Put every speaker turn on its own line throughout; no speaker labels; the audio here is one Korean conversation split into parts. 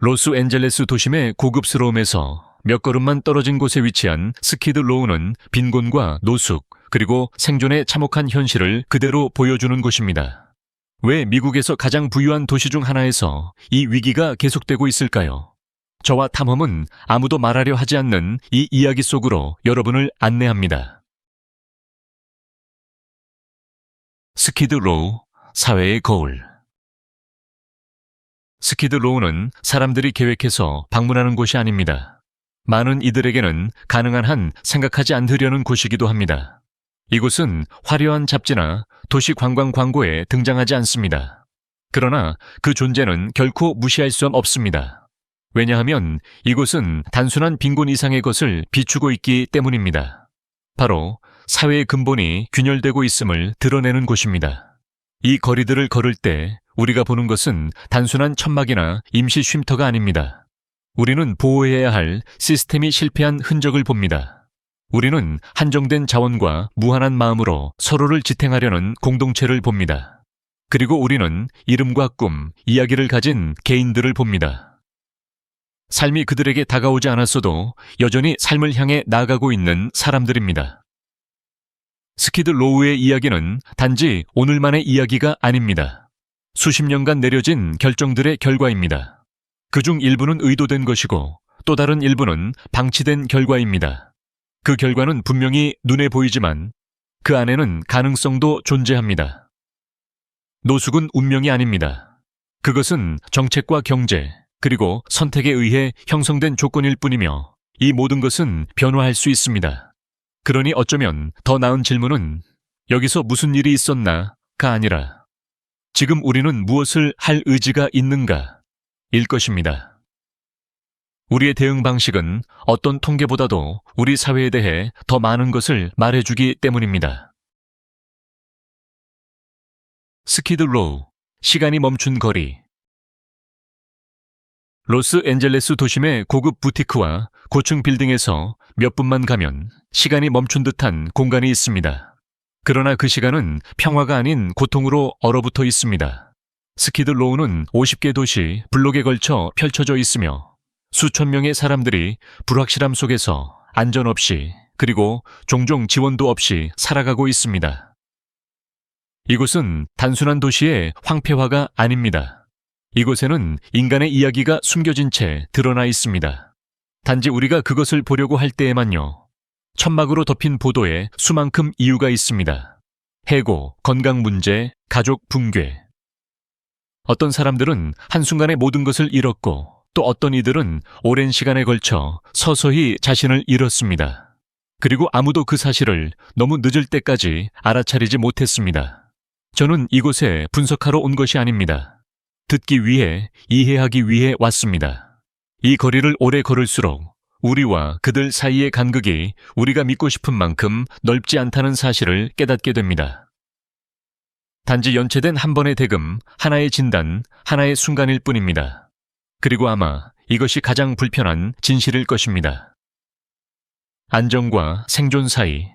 로스앤젤레스 도심의 고급스러움에서 몇 걸음만 떨어진 곳에 위치한 스키드 로우는 빈곤과 노숙, 그리고 생존의 참혹한 현실을 그대로 보여주는 곳입니다. 왜 미국에서 가장 부유한 도시 중 하나에서 이 위기가 계속되고 있을까요? 저와 탐험은 아무도 말하려 하지 않는 이 이야기 속으로 여러분을 안내합니다. 스키드 로우, 사회의 거울. 스키드 로우는 사람들이 계획해서 방문하는 곳이 아닙니다. 많은 이들에게는 가능한 한 생각하지 않으려는 곳이기도 합니다. 이곳은 화려한 잡지나 도시 관광 광고에 등장하지 않습니다. 그러나 그 존재는 결코 무시할 수 없습니다. 왜냐하면 이곳은 단순한 빈곤 이상의 것을 비추고 있기 때문입니다. 바로 사회의 근본이 균열되고 있음을 드러내는 곳입니다. 이 거리들을 걸을 때 우리가 보는 것은 단순한 천막이나 임시 쉼터가 아닙니다. 우리는 보호해야 할 시스템이 실패한 흔적을 봅니다. 우리는 한정된 자원과 무한한 마음으로 서로를 지탱하려는 공동체를 봅니다. 그리고 우리는 이름과 꿈, 이야기를 가진 개인들을 봅니다. 삶이 그들에게 다가오지 않았어도 여전히 삶을 향해 나아가고 있는 사람들입니다. 스키드 로우의 이야기는 단지 오늘만의 이야기가 아닙니다. 수십 년간 내려진 결정들의 결과입니다. 그중 일부는 의도된 것이고 또 다른 일부는 방치된 결과입니다. 그 결과는 분명히 눈에 보이지만 그 안에는 가능성도 존재합니다. 노숙은 운명이 아닙니다. 그것은 정책과 경제, 그리고 선택에 의해 형성된 조건일 뿐이며 이 모든 것은 변화할 수 있습니다. 그러니 어쩌면 더 나은 질문은 여기서 무슨 일이 있었나가 아니라 지금 우리는 무엇을 할 의지가 있는가? 일 것입니다. 우리의 대응 방식은 어떤 통계보다도 우리 사회에 대해 더 많은 것을 말해주기 때문입니다. 스키드 로우, 시간이 멈춘 거리. 로스앤젤레스 도심의 고급 부티크와 고층 빌딩에서 몇 분만 가면 시간이 멈춘 듯한 공간이 있습니다. 그러나 그 시간은 평화가 아닌 고통으로 얼어붙어 있습니다. 스키드 로우는 50개 도시 블록에 걸쳐 펼쳐져 있으며 수천 명의 사람들이 불확실함 속에서 안전 없이 그리고 종종 지원도 없이 살아가고 있습니다. 이곳은 단순한 도시의 황폐화가 아닙니다. 이곳에는 인간의 이야기가 숨겨진 채 드러나 있습니다. 단지 우리가 그것을 보려고 할 때에만요. 천막으로 덮인 보도에 수만큼 이유가 있습니다. 해고, 건강 문제, 가족 붕괴. 어떤 사람들은 한순간에 모든 것을 잃었고 또 어떤 이들은 오랜 시간에 걸쳐 서서히 자신을 잃었습니다. 그리고 아무도 그 사실을 너무 늦을 때까지 알아차리지 못했습니다. 저는 이곳에 분석하러 온 것이 아닙니다. 듣기 위해, 이해하기 위해 왔습니다. 이 거리를 오래 걸을수록 우리와 그들 사이의 간극이 우리가 믿고 싶은 만큼 넓지 않다는 사실을 깨닫게 됩니다. 단지 연체된 한 번의 대금, 하나의 진단, 하나의 순간일 뿐입니다. 그리고 아마 이것이 가장 불편한 진실일 것입니다. 안정과 생존 사이,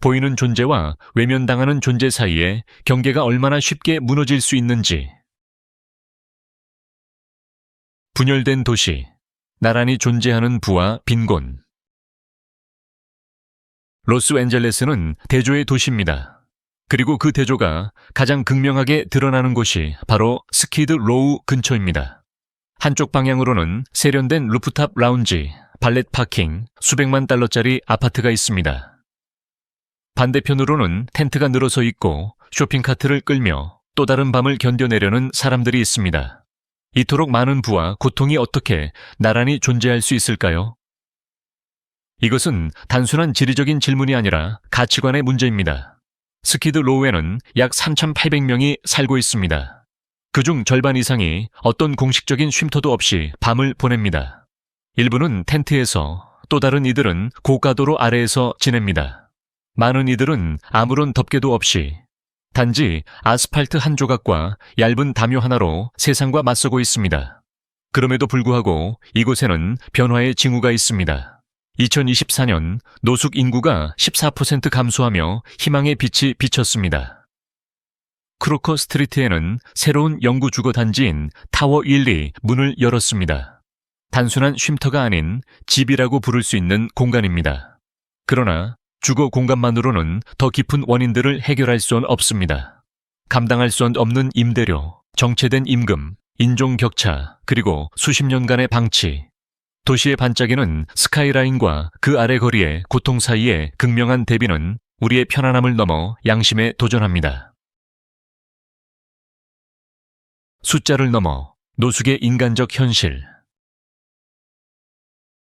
보이는 존재와 외면당하는 존재 사이에 경계가 얼마나 쉽게 무너질 수 있는지. 분열된 도시, 나란히 존재하는 부와 빈곤. 로스앤젤레스는 대조의 도시입니다. 그리고 그 대조가 가장 극명하게 드러나는 곳이 바로 스키드 로우 근처입니다. 한쪽 방향으로는 세련된 루프탑 라운지, 발렛 파킹, 수백만 달러짜리 아파트가 있습니다. 반대편으로는 텐트가 늘어서 있고 쇼핑카트를 끌며 또 다른 밤을 견뎌내려는 사람들이 있습니다. 이토록 많은 부와 고통이 어떻게 나란히 존재할 수 있을까요? 이것은 단순한 지리적인 질문이 아니라 가치관의 문제입니다. 스키드 로우에는 약 3,800명이 살고 있습니다. 그중 절반 이상이 어떤 공식적인 쉼터도 없이 밤을 보냅니다. 일부는 텐트에서, 또 다른 이들은 고가도로 아래에서 지냅니다. 많은 이들은 아무런 덮개도 없이 단지 아스팔트 한 조각과 얇은 담요 하나로 세상과 맞서고 있습니다. 그럼에도 불구하고 이곳에는 변화의 징후가 있습니다. 2024년 노숙 인구가 14% 감소하며 희망의 빛이 비쳤습니다. 크로커 스트리트에는 새로운 영구 주거 단지인 타워 1이 문을 열었습니다. 단순한 쉼터가 아닌 집이라고 부를 수 있는 공간입니다. 그러나 주거 공간만으로는 더 깊은 원인들을 해결할 수는 없습니다. 감당할 수 없는 임대료, 정체된 임금, 인종 격차, 그리고 수십 년간의 방치. 도시의 반짝이는 스카이라인과 그 아래 거리의 고통 사이의 극명한 대비는 우리의 편안함을 넘어 양심에 도전합니다. 숫자를 넘어 노숙의 인간적 현실.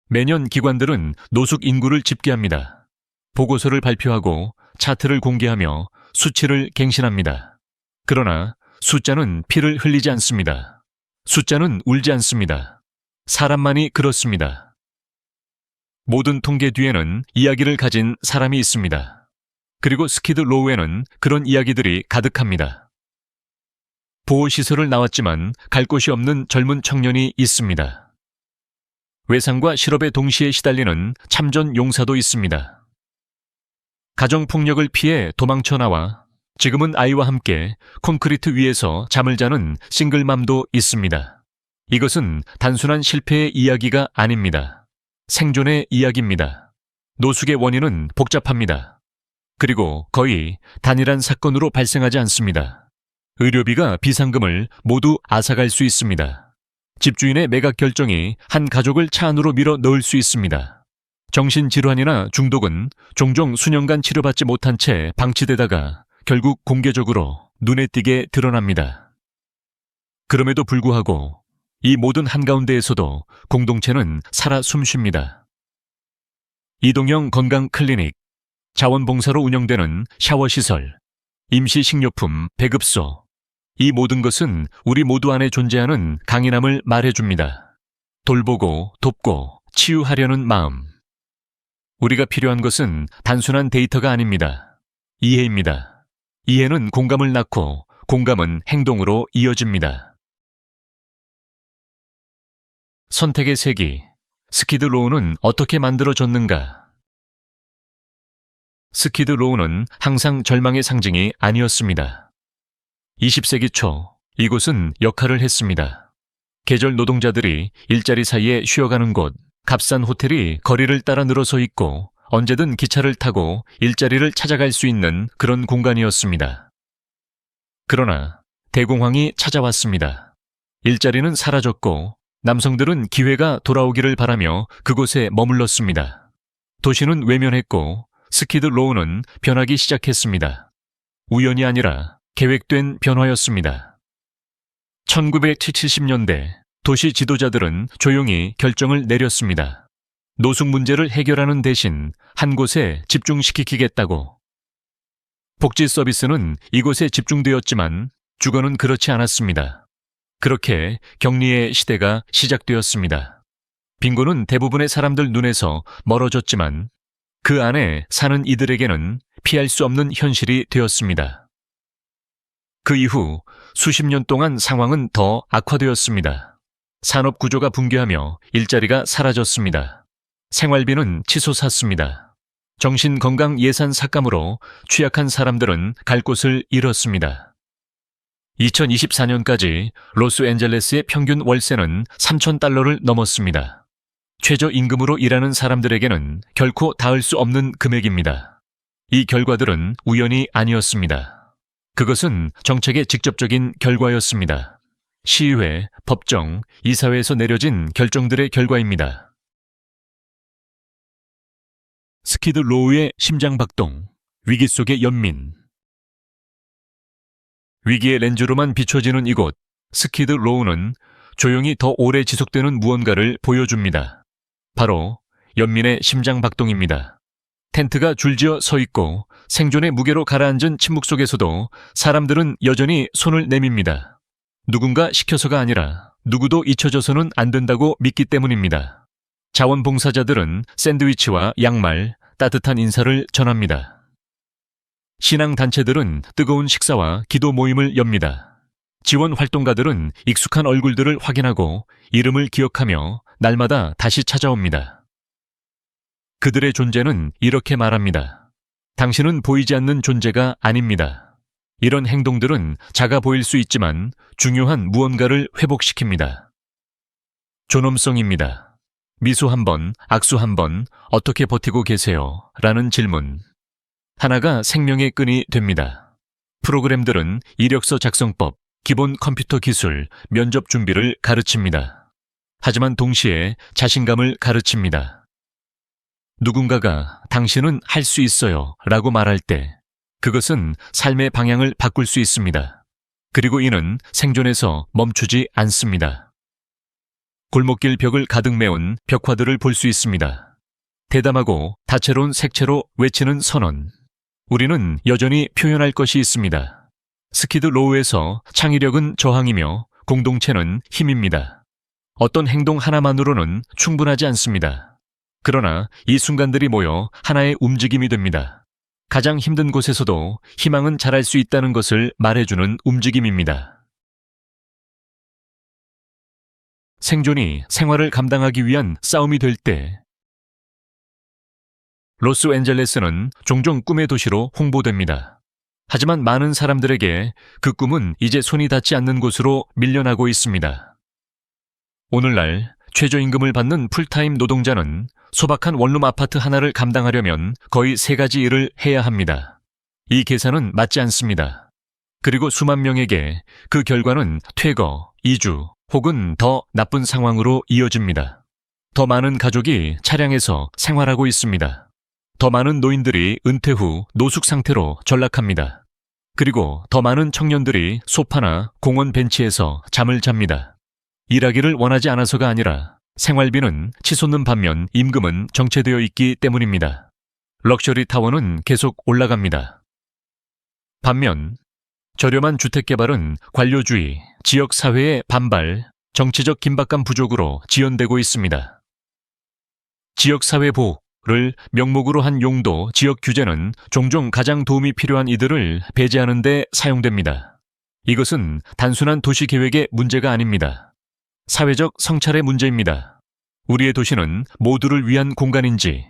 매년 기관들은 노숙 인구를 집계합니다. 보고서를 발표하고 차트를 공개하며 수치를 갱신합니다. 그러나 숫자는 피를 흘리지 않습니다. 숫자는 울지 않습니다. 사람만이 그렇습니다. 모든 통계 뒤에는 이야기를 가진 사람이 있습니다. 그리고 스키드 로우에는 그런 이야기들이 가득합니다. 보호시설을 나왔지만 갈 곳이 없는 젊은 청년이 있습니다. 외상과 실업에 동시에 시달리는 참전 용사도 있습니다. 가정폭력을 피해 도망쳐 나와 지금은 아이와 함께 콘크리트 위에서 잠을 자는 싱글맘도 있습니다. 이것은 단순한 실패의 이야기가 아닙니다. 생존의 이야기입니다. 노숙의 원인은 복잡합니다. 그리고 거의 단일한 사건으로 발생하지 않습니다. 의료비가 비상금을 모두 앗아갈 수 있습니다. 집주인의 매각 결정이 한 가족을 차 안으로 밀어 넣을 수 있습니다. 정신질환이나 중독은 종종 수년간 치료받지 못한 채 방치되다가 결국 공개적으로 눈에 띄게 드러납니다. 그럼에도 불구하고 이 모든 한가운데에서도 공동체는 살아 숨쉽니다. 이동형 건강 클리닉, 자원봉사로 운영되는 샤워시설, 임시식료품 배급소, 이 모든 것은 우리 모두 안에 존재하는 강인함을 말해줍니다. 돌보고 돕고 치유하려는 마음. 우리가 필요한 것은 단순한 데이터가 아닙니다. 이해입니다. 이해는 공감을 낳고 공감은 행동으로 이어집니다. 선택의 세기, 스키드 로우는 어떻게 만들어졌는가? 스키드 로우는 항상 절망의 상징이 아니었습니다. 20세기 초 이곳은 역할을 했습니다. 계절 노동자들이 일자리 사이에 쉬어가는 곳, 값싼 호텔이 거리를 따라 늘어서 있고 언제든 기차를 타고 일자리를 찾아갈 수 있는 그런 공간이었습니다. 그러나 대공황이 찾아왔습니다. 일자리는 사라졌고 남성들은 기회가 돌아오기를 바라며 그곳에 머물렀습니다. 도시는 외면했고 스키드 로우는 변하기 시작했습니다. 우연이 아니라 계획된 변화였습니다. 1970년대 도시 지도자들은 조용히 결정을 내렸습니다. 노숙 문제를 해결하는 대신 한 곳에 집중시키겠다고. 복지 서비스는 이곳에 집중되었지만 주거는 그렇지 않았습니다. 그렇게 격리의 시대가 시작되었습니다. 빈곤은 대부분의 사람들 눈에서 멀어졌지만 그 안에 사는 이들에게는 피할 수 없는 현실이 되었습니다. 그 이후 수십 년 동안 상황은 더 악화되었습니다. 산업 구조가 붕괴하며 일자리가 사라졌습니다. 생활비는 치솟았습니다. 정신건강 예산 삭감으로 취약한 사람들은 갈 곳을 잃었습니다. 2024년까지 로스앤젤레스의 평균 월세는 $3,000를 넘었습니다. 최저임금으로 일하는 사람들에게는 결코 닿을 수 없는 금액입니다. 이 결과들은 우연이 아니었습니다. 그것은 정책의 직접적인 결과였습니다. 시의회, 법정, 이사회에서 내려진 결정들의 결과입니다. 스키드 로우의 심장박동, 위기 속의 연민. 위기의 렌즈로만 비춰지는 이곳, 스키드 로우는 조용히 더 오래 지속되는 무언가를 보여줍니다. 바로 연민의 심장박동입니다. 텐트가 줄지어 서 있고 생존의 무게로 가라앉은 침묵 속에서도 사람들은 여전히 손을 내밉니다. 누군가 시켜서가 아니라 누구도 잊혀져서는 안 된다고 믿기 때문입니다. 자원봉사자들은 샌드위치와 양말, 따뜻한 인사를 전합니다. 신앙단체들은 뜨거운 식사와 기도 모임을 엽니다. 지원활동가들은 익숙한 얼굴들을 확인하고 이름을 기억하며 날마다 다시 찾아옵니다. 그들의 존재는 이렇게 말합니다. 당신은 보이지 않는 존재가 아닙니다. 이런 행동들은 작아 보일 수 있지만 중요한 무언가를 회복시킵니다. 존엄성입니다. 미소 한 번, 악수 한 번, 어떻게 버티고 계세요? 라는 질문. 하나가 생명의 끈이 됩니다. 프로그램들은 이력서 작성법, 기본 컴퓨터 기술, 면접 준비를 가르칩니다. 하지만 동시에 자신감을 가르칩니다. 누군가가 당신은 할 수 있어요 라고 말할 때 그것은 삶의 방향을 바꿀 수 있습니다. 그리고 이는 생존에서 멈추지 않습니다. 골목길 벽을 가득 메운 벽화들을 볼 수 있습니다. 대담하고 다채로운 색채로 외치는 선언. 우리는 여전히 표현할 것이 있습니다. 스키드 로우에서 창의력은 저항이며 공동체는 힘입니다. 어떤 행동 하나만으로는 충분하지 않습니다. 그러나 이 순간들이 모여 하나의 움직임이 됩니다. 가장 힘든 곳에서도 희망은 자랄 수 있다는 것을 말해주는 움직임입니다. 생존이 생활을 감당하기 위한 싸움이 될 때, 로스앤젤레스는 종종 꿈의 도시로 홍보됩니다. 하지만 많은 사람들에게 그 꿈은 이제 손이 닿지 않는 곳으로 밀려나고 있습니다. 오늘날 최저임금을 받는 풀타임 노동자는 소박한 원룸 아파트 하나를 감당하려면 거의 3가지 일을 해야 합니다. 이 계산은 맞지 않습니다. 그리고 수만 명에게 그 결과는 퇴거, 이주 혹은 더 나쁜 상황으로 이어집니다. 더 많은 가족이 차량에서 생활하고 있습니다. 더 많은 노인들이 은퇴 후 노숙 상태로 전락합니다. 그리고 더 많은 청년들이 소파나 공원 벤치에서 잠을 잡니다. 일하기를 원하지 않아서가 아니라 생활비는 치솟는 반면 임금은 정체되어 있기 때문입니다. 럭셔리 타워는 계속 올라갑니다. 반면 저렴한 주택 개발은 관료주의, 지역사회의 반발, 정치적 긴박감 부족으로 지연되고 있습니다. 지역사회 보호를 명목으로 한 용도, 지역 규제는 종종 가장 도움이 필요한 이들을 배제하는 데 사용됩니다. 이것은 단순한 도시 계획의 문제가 아닙니다. 사회적 성찰의 문제입니다. 우리의 도시는 모두를 위한 공간인지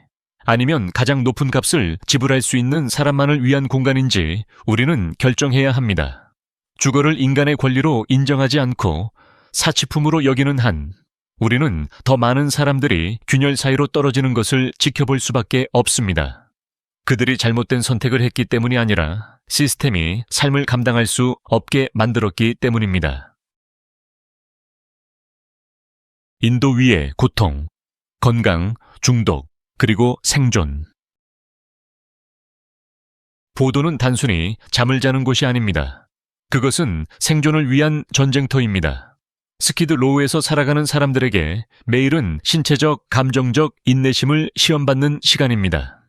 아니면 가장 높은 값을 지불할 수 있는 사람만을 위한 공간인지 우리는 결정해야 합니다. 주거를 인간의 권리로 인정하지 않고 사치품으로 여기는 한 우리는 더 많은 사람들이 균열 사이로 떨어지는 것을 지켜볼 수밖에 없습니다. 그들이 잘못된 선택을 했기 때문이 아니라 시스템이 삶을 감당할 수 없게 만들었기 때문입니다. 인도 위의 고통, 건강, 중독, 그리고 생존. 보도는 단순히 잠을 자는 곳이 아닙니다. 그것은 생존을 위한 전쟁터입니다. 스키드 로우에서 살아가는 사람들에게 매일은 신체적, 감정적 인내심을 시험받는 시간입니다.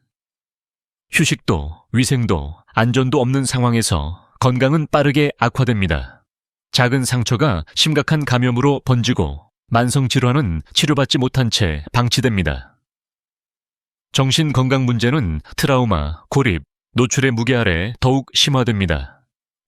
휴식도, 위생도, 안전도 없는 상황에서 건강은 빠르게 악화됩니다. 작은 상처가 심각한 감염으로 번지고 만성질환은 치료받지 못한 채 방치됩니다. 정신건강 문제는 트라우마, 고립, 노출의 무게 아래 더욱 심화됩니다.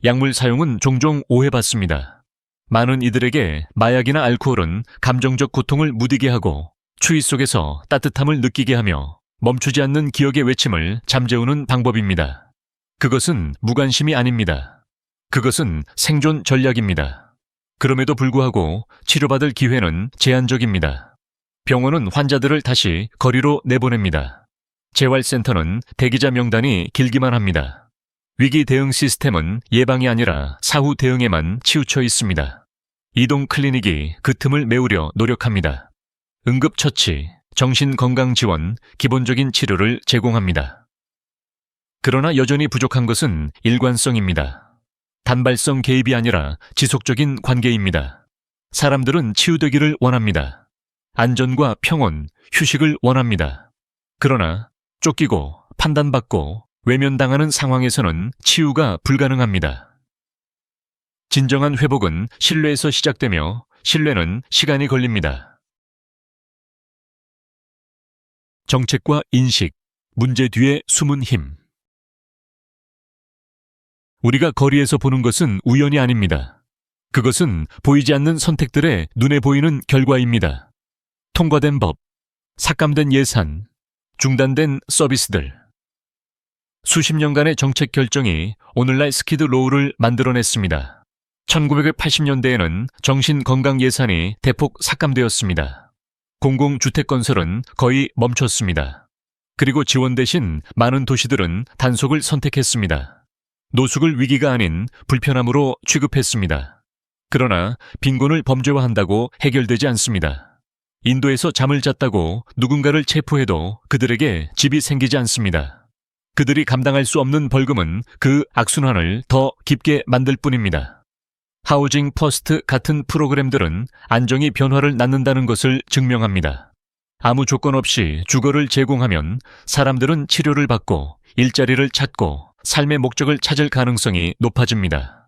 약물 사용은 종종 오해받습니다. 많은 이들에게 마약이나 알코올은 감정적 고통을 무디게 하고 추위 속에서 따뜻함을 느끼게 하며 멈추지 않는 기억의 외침을 잠재우는 방법입니다. 그것은 무관심이 아닙니다. 그것은 생존 전략입니다. 그럼에도 불구하고 치료받을 기회는 제한적입니다. 병원은 환자들을 다시 거리로 내보냅니다. 재활센터는 대기자 명단이 길기만 합니다. 위기 대응 시스템은 예방이 아니라 사후 대응에만 치우쳐 있습니다. 이동 클리닉이 그 틈을 메우려 노력합니다. 응급처치, 정신건강 지원, 기본적인 치료를 제공합니다. 그러나 여전히 부족한 것은 일관성입니다. 단발성 개입이 아니라 지속적인 관계입니다. 사람들은 치유되기를 원합니다. 안전과 평온, 휴식을 원합니다. 그러나 쫓기고 판단받고 외면당하는 상황에서는 치유가 불가능합니다. 진정한 회복은 신뢰에서 시작되며 신뢰는 시간이 걸립니다. 정책과 인식, 문제 뒤에 숨은 힘. 우리가 거리에서 보는 것은 우연이 아닙니다. 그것은 보이지 않는 선택들의 눈에 보이는 결과입니다. 통과된 법, 삭감된 예산, 중단된 서비스들. 수십 년간의 정책 결정이 오늘날 스키드 로우를 만들어냈습니다. 1980년대에는 정신건강 예산이 대폭 삭감되었습니다. 공공주택 건설은 거의 멈췄습니다. 그리고 지원 대신 많은 도시들은 단속을 선택했습니다. 노숙을 위기가 아닌 불편함으로 취급했습니다. 그러나 빈곤을 범죄화한다고 해결되지 않습니다. 인도에서 잠을 잤다고 누군가를 체포해도 그들에게 집이 생기지 않습니다. 그들이 감당할 수 없는 벌금은 그 악순환을 더 깊게 만들 뿐입니다. 하우징 퍼스트 같은 프로그램들은 안정이 변화를 낳는다는 것을 증명합니다. 아무 조건 없이 주거를 제공하면 사람들은 치료를 받고 일자리를 찾고 삶의 목적을 찾을 가능성이 높아집니다.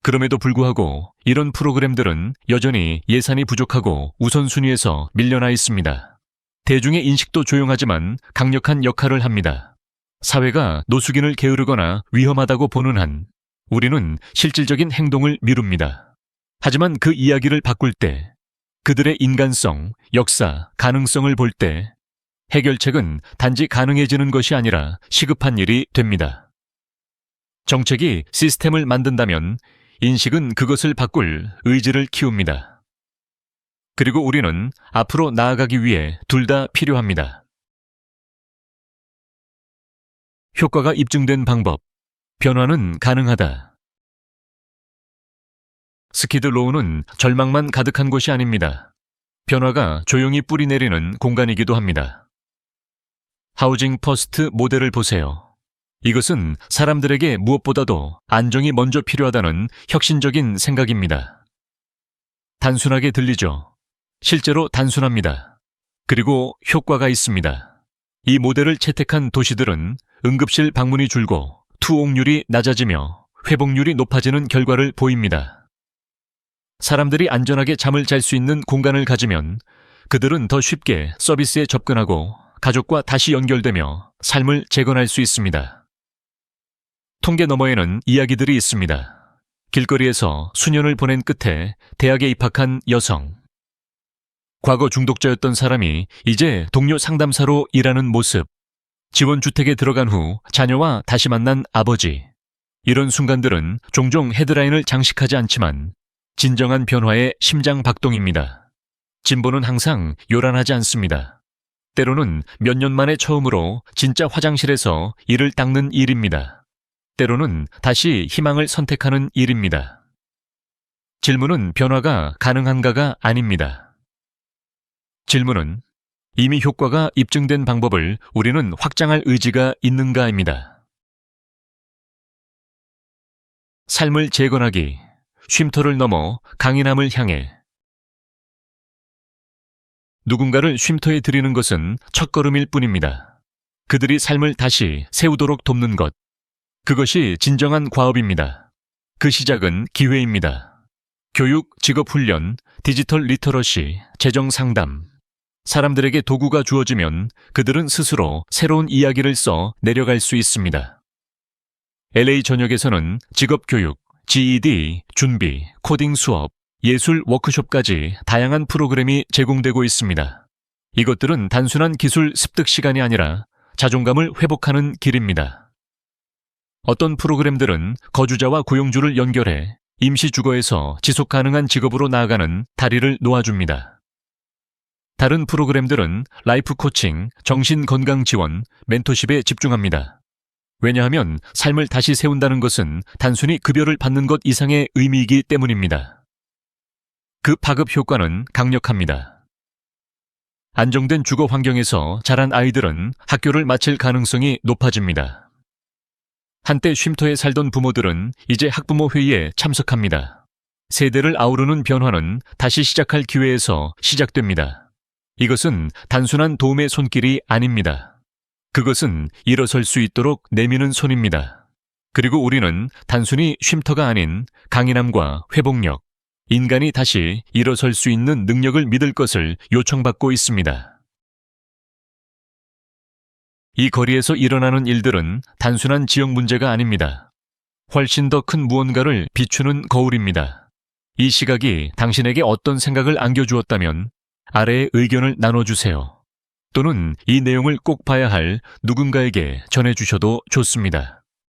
그럼에도 불구하고 이런 프로그램들은 여전히 예산이 부족하고 우선순위에서 밀려나 있습니다. 대중의 인식도 조용하지만 강력한 역할을 합니다. 사회가 노숙인을 게으르거나 위험하다고 보는 한 우리는 실질적인 행동을 미룹니다. 하지만 그 이야기를 바꿀 때, 그들의 인간성, 역사, 가능성을 볼 때 해결책은 단지 가능해지는 것이 아니라 시급한 일이 됩니다. 정책이 시스템을 만든다면 인식은 그것을 바꿀 의지를 키웁니다. 그리고 우리는 앞으로 나아가기 위해 둘 다 필요합니다. 효과가 입증된 방법, 변화는 가능하다. 스키드 로우는 절망만 가득한 곳이 아닙니다. 변화가 조용히 뿌리 내리는 공간이기도 합니다. 하우징 퍼스트 모델을 보세요. 이것은 사람들에게 무엇보다도 안정이 먼저 필요하다는 혁신적인 생각입니다. 단순하게 들리죠? 실제로 단순합니다. 그리고 효과가 있습니다. 이 모델을 채택한 도시들은 응급실 방문이 줄고 투옥률이 낮아지며 회복률이 높아지는 결과를 보입니다. 사람들이 안전하게 잠을 잘 수 있는 공간을 가지면 그들은 더 쉽게 서비스에 접근하고 가족과 다시 연결되며 삶을 재건할 수 있습니다. 통계 너머에는 이야기들이 있습니다. 길거리에서 수년을 보낸 끝에 대학에 입학한 여성. 과거 중독자였던 사람이 이제 동료 상담사로 일하는 모습. 지원주택에 들어간 후 자녀와 다시 만난 아버지. 이런 순간들은 종종 헤드라인을 장식하지 않지만 진정한 변화의 심장 박동입니다. 진보는 항상 요란하지 않습니다. 때로는 몇 년 만에 처음으로 진짜 화장실에서 이를 닦는 일입니다. 때로는 다시 희망을 선택하는 일입니다. 질문은 변화가 가능한가가 아닙니다. 질문은 이미 효과가 입증된 방법을 우리는 확장할 의지가 있는가입니다. 삶을 재건하기, 쉼터를 넘어 강인함을 향해. 누군가를 쉼터에 들이는 것은 첫걸음일 뿐입니다. 그들이 삶을 다시 세우도록 돕는 것. 그것이 진정한 과업입니다. 그 시작은 기회입니다. 교육, 직업훈련, 디지털 리터러시, 재정 상담. 사람들에게 도구가 주어지면 그들은 스스로 새로운 이야기를 써 내려갈 수 있습니다. LA 전역에서는 직업교육, GED, 준비, 코딩 수업, 예술 워크숍까지 다양한 프로그램이 제공되고 있습니다. 이것들은 단순한 기술 습득 시간이 아니라 자존감을 회복하는 길입니다. 어떤 프로그램들은 거주자와 고용주를 연결해 임시주거에서 지속 가능한 직업으로 나아가는 다리를 놓아줍니다. 다른 프로그램들은 라이프 코칭, 정신건강 지원, 멘토십에 집중합니다. 왜냐하면 삶을 다시 세운다는 것은 단순히 급여를 받는 것 이상의 의미이기 때문입니다. 그 파급 효과는 강력합니다. 안정된 주거 환경에서 자란 아이들은 학교를 마칠 가능성이 높아집니다. 한때 쉼터에 살던 부모들은 이제 학부모 회의에 참석합니다. 세대를 아우르는 변화는 다시 시작할 기회에서 시작됩니다. 이것은 단순한 도움의 손길이 아닙니다. 그것은 일어설 수 있도록 내미는 손입니다. 그리고 우리는 단순히 쉼터가 아닌 강인함과 회복력, 인간이 다시 일어설 수 있는 능력을 믿을 것을 요청받고 있습니다. 이 거리에서 일어나는 일들은 단순한 지역 문제가 아닙니다. 훨씬 더 큰 무언가를 비추는 거울입니다. 이 시각이 당신에게 어떤 생각을 안겨주었다면 아래의 의견을 나눠주세요. 또는 이 내용을 꼭 봐야 할 누군가에게 전해주셔도 좋습니다.